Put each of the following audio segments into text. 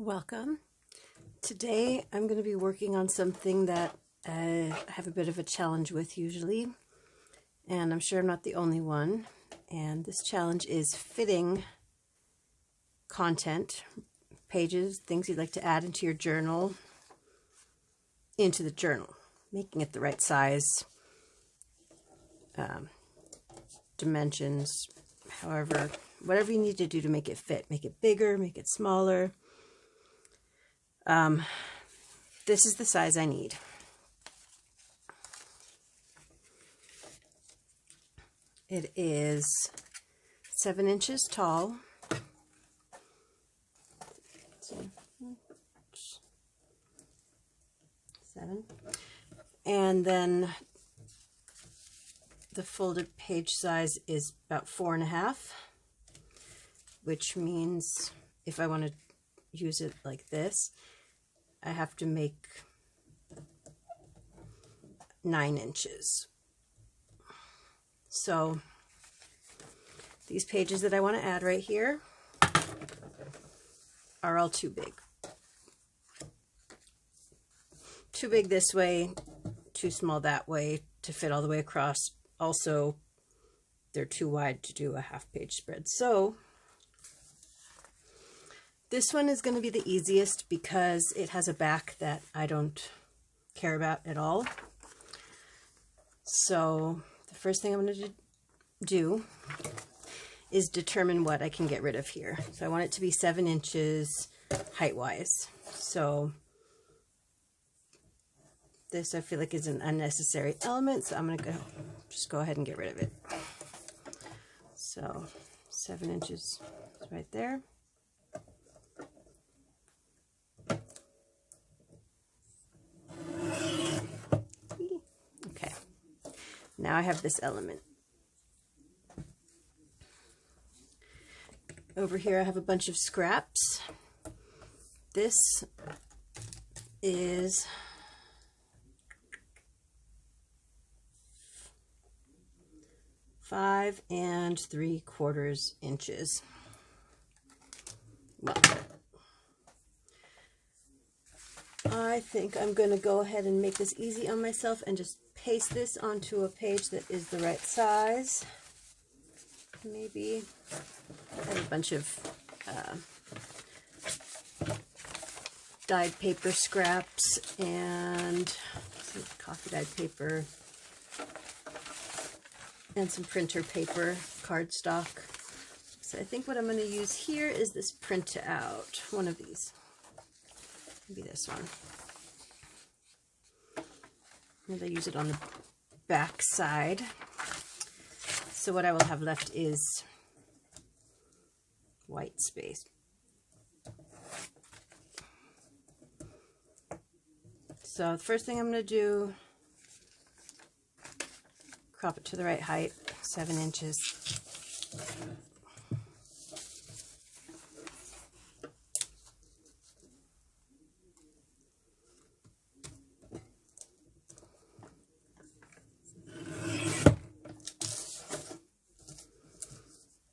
Welcome. Today I'm going to be working on something that I have a bit of a challenge with usually, and I'm sure I'm not the only one. And this challenge is fitting content, pages, things you'd like to add into your journal, into the journal, making it the right size, dimensions, however, whatever you need to do to make it fit. Make it bigger, make it smaller. This is the size I need. It is 7 inches tall. Seven. And then the folded page size is about 4.5, which means if I want to use it like this, I have to make 9 inches. So these pages that I want to add right here are all too big. Too big this way, too small that way to fit all the way across. Also, they're too wide to do a half-page spread. So this one is going to be the easiest because it has a back that I don't care about at all. So the first thing I'm going to do is determine what I can get rid of here. So I want it to be 7 inches height-wise. So this I feel like is an unnecessary element, so I'm going to just go ahead and get rid of it. So 7 inches is right there. Okay, now I have this element. Over here I have a bunch of scraps. This is 5 3/4 inches. Well, I think I'm going to go ahead and make this easy on myself and just paste this onto a page that is the right size. Maybe I have a bunch of dyed paper scraps and some coffee dyed paper and some printer paper, cardstock. So I think what I'm going to use here is this print out, one of these. Maybe this one. And I use it on the back side. So what I will have left is white space. So the first thing I'm going to do, crop it to the right height, 7 inches.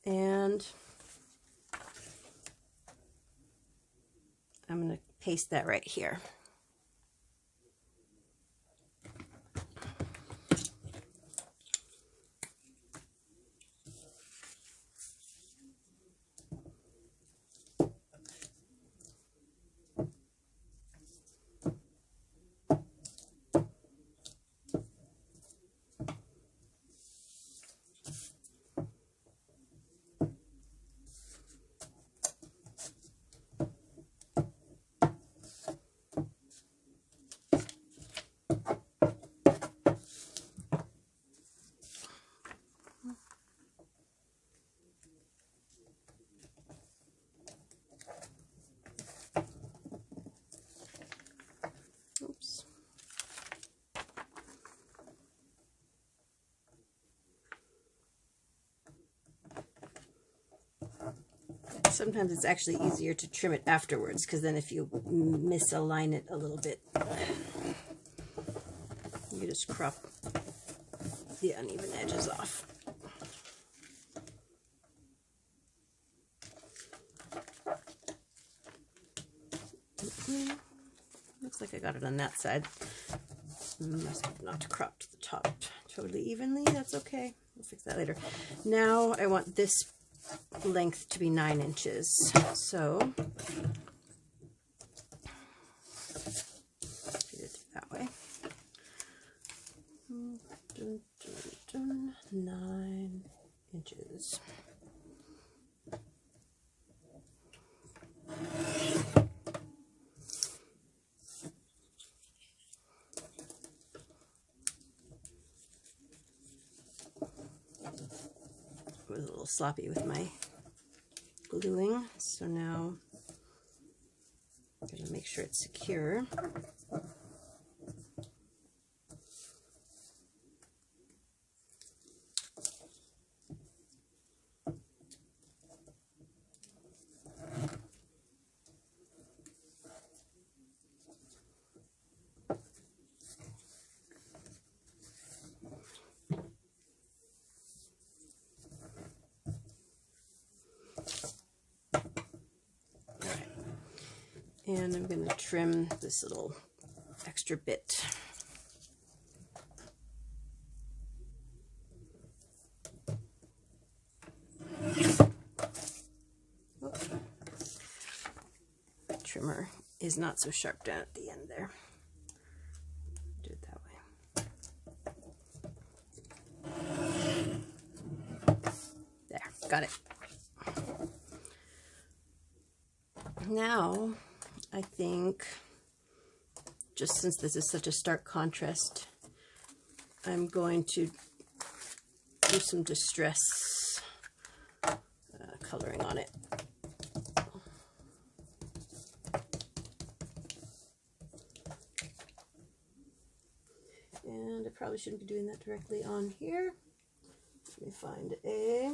And I'm going to paste that right here. Oops. Sometimes it's actually easier to trim it afterwards, because then if you misalign it a little bit, you just crop the uneven edges off. Looks like I got it on that side. Must have not cropped the top totally evenly. That's okay. We'll fix that later. Now I want this length to be 9 inches. So get it that way. 9 inches. I was a little sloppy with my gluing, so now I'm going to make sure it's secure. And I'm going to trim this little extra bit. Oh. Trimmer is not so sharp down at the end there. Do it that way. There, got it. Now, I think, just since this is such a stark contrast, I'm going to do some distress coloring on it. And I probably shouldn't be doing that directly on here. Let me find a,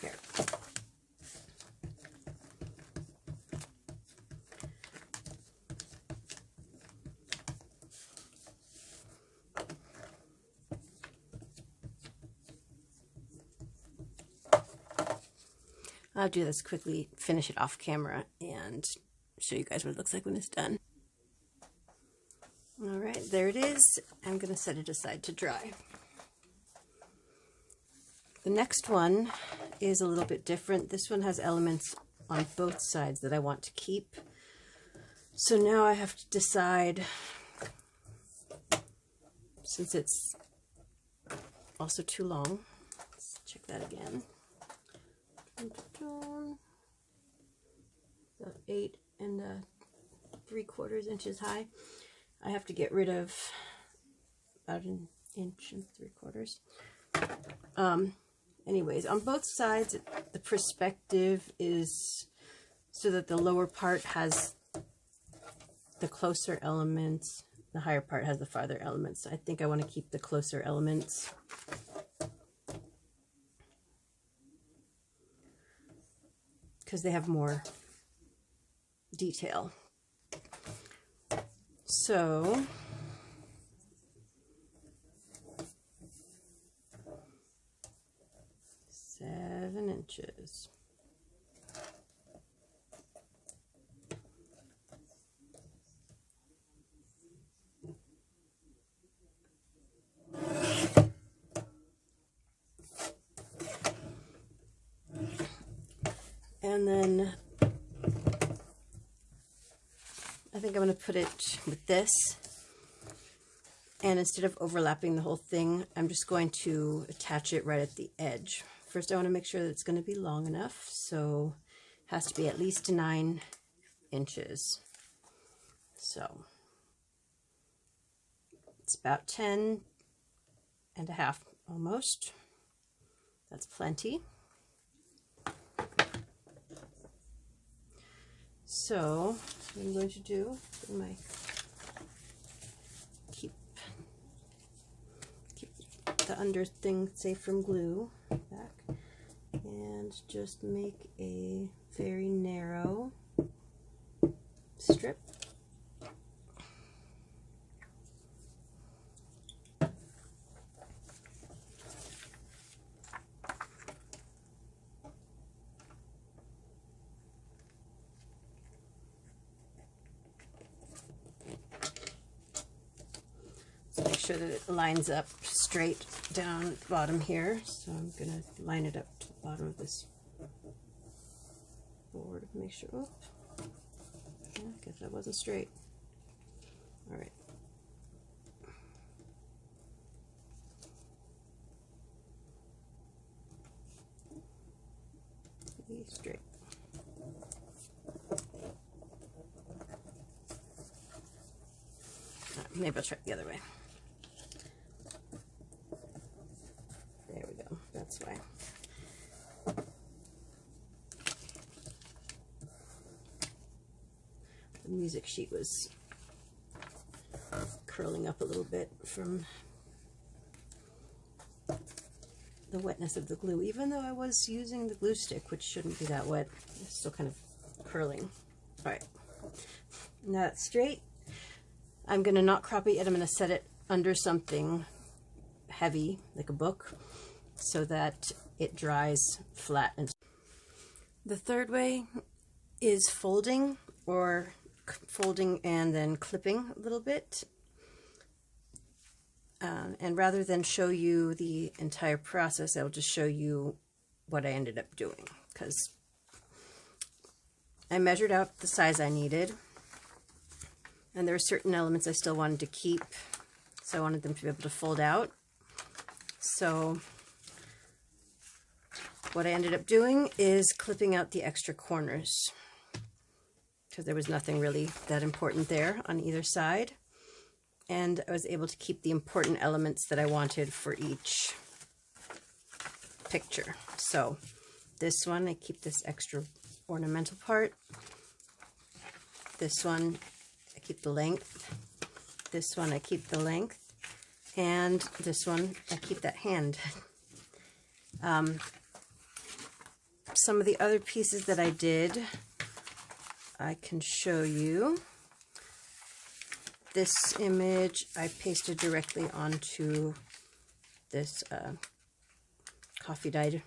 here. I'll do this quickly, finish it off camera, and show you guys what it looks like when it's done. All right, there it is. I'm going to set it aside to dry. The next one is a little bit different. This one has elements on both sides that I want to keep. So now I have to decide, since it's also too long, let's check that again. About 8 3/4 inches high. I have to get rid of about 1 3/4 inches. Anyways, on both sides, the perspective is so that the lower part has the closer elements, the higher part has the farther elements. I think I want to keep the closer elements. Because they have more detail. So seven inches. And then I think I'm going to put it with this, and instead of overlapping the whole thing, I'm just going to attach it right at the edge. First, I want to make sure that it's going to be long enough, so it has to be at least 9 inches. So it's about 10 and a half almost. That's plenty. So what I'm going to do, keep the under thing safe from glue back, and just make a very narrow strip. sure that it lines up straight down the bottom here. So I'm going to line it up to the bottom of this board. Make sure, oh, yeah, I guess that wasn't straight. All right. Straight. Maybe I'll try it the other way. There we go. That's why. The music sheet was curling up a little bit from the wetness of the glue, even though I was using the glue stick, which shouldn't be that wet. It's still kind of curling. All right, now that's straight. I'm going to not crop it yet. I'm going to set it under something heavy, like a book, so that it dries flat. And the third way is folding, or folding and then clipping a little bit. And rather than show you the entire process, I'll just show you what I ended up doing, because I measured out the size I needed, and there were certain elements I still wanted to keep, so I wanted them to be able to fold out. So what I ended up doing is clipping out the extra corners, because there was nothing really that important there on either side. And I was able to keep the important elements that I wanted for each picture. So this one, I keep this extra ornamental part. This one, I keep the length. This one, I keep the length. And this one, I keep that hand. Some of the other pieces that I did, I can show you. This image I pasted directly onto this coffee dyed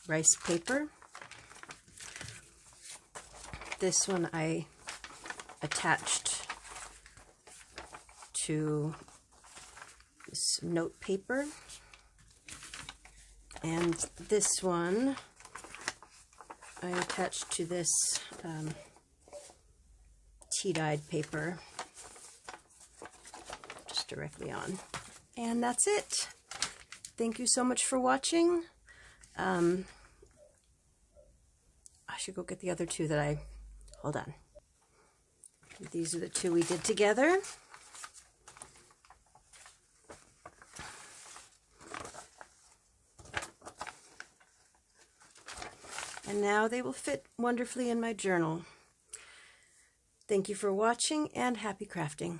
rice paper. This one I attached to this note paper. And this one I attached to this tea-dyed paper, just directly on. And that's it. Thank you so much for watching. I should go get the other two that I, hold on. These are the two we did together. And now they will fit wonderfully in my journal. Thank you for watching, and happy crafting.